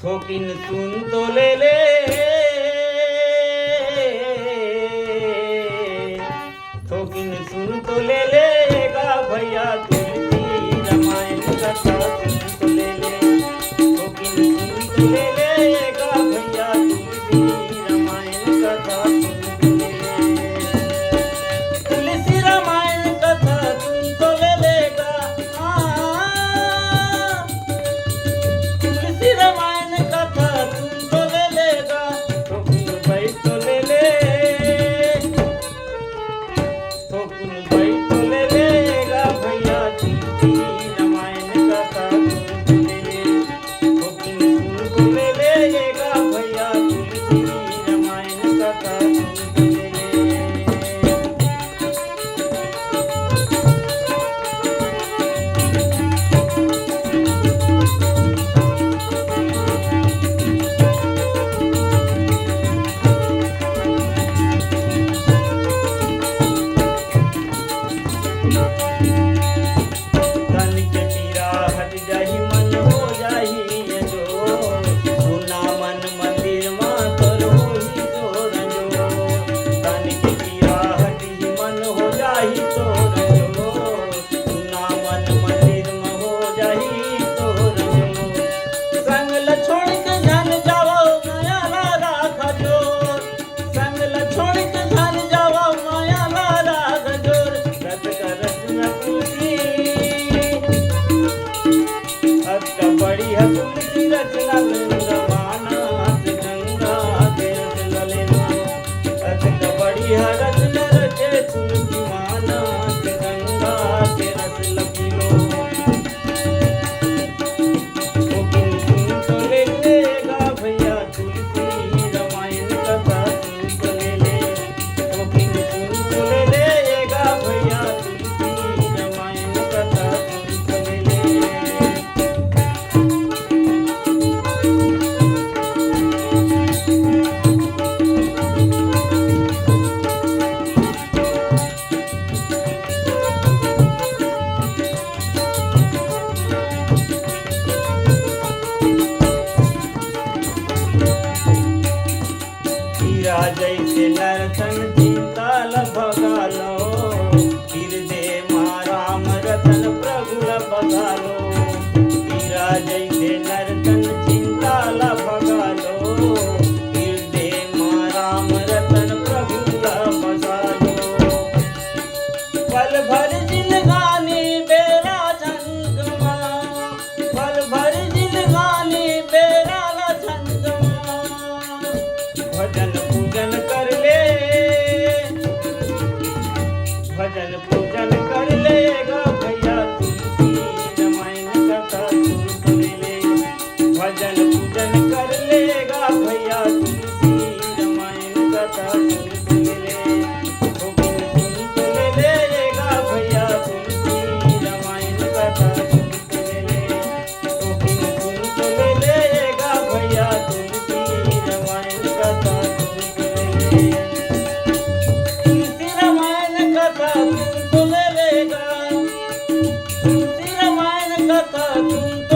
थोकिन सुन तो ले थोकिन सुन तो लेगा भैया तुलसी रामायण कथा सुन तो थोकिन सुन तो लेगा भैया तुलसी रामायण कथा सुन तो तुलसी रामायण कथा सुन तो लेगा तुलसी रामायण कथा सुन तो लेगा थोकिन भाई तो थोकिन भाई तो लेगा भैया तुलसी रामायण कथा सुन तो थोकिन सुन तो लेगा भैया तुलसी रामायण कथा सुन तो तन के पीरा हट जाही मन हो जाही जो सुना मन मंदिर मां तर होही तोर जो तन के पीरा हट मन हो जाही तोर जो सुना मन मंदिर में हो जाही तोर जो संग ल छोड़ के धन जावो माया ला राख जोर संग ल छोड़ के धन जावो माया ला राख जोर रत करत न तुलसी अक्का बड़ी है तुलसी रचना रमाना गंगा के रचना लेना अक्का बड़ी है रचना रचे तुलसी माना गंगा के रस लकीलो थोकिन सुन तो लेगा भैया तुलसी रामायण कथा सुन तो थोकिन सुन तो लेगा भैया तुलसी रामायण कथा सुन तो हीरा जैसे नरसन चिंताल भगालो हृदय माँ राम रतन प्रभु बगालो हीरा जैसे नरसन चिंताल भगालो हृदय माँ राम रतन प्रभु बगालो पल भर जिंदगानी बेरा झंगमा पल भर जिंदगानी बेरा झंगमा भजन पूजन कर ले भजन पूजन कर लेगा भैया तुलसी रामायण कथा सुन तो भजन पूजन कर लेगा भैया तुलसी रामायण कथा सुन तो थोकिन सुन तो लेगा भैया तुलसी रामायण कथा सुन तो थोकिन सुन तो लेगा भैया तुलसी रामायण कथा तुलसी रामायण कथा सुन तो लेगा तुलसी रामायण कथा सुन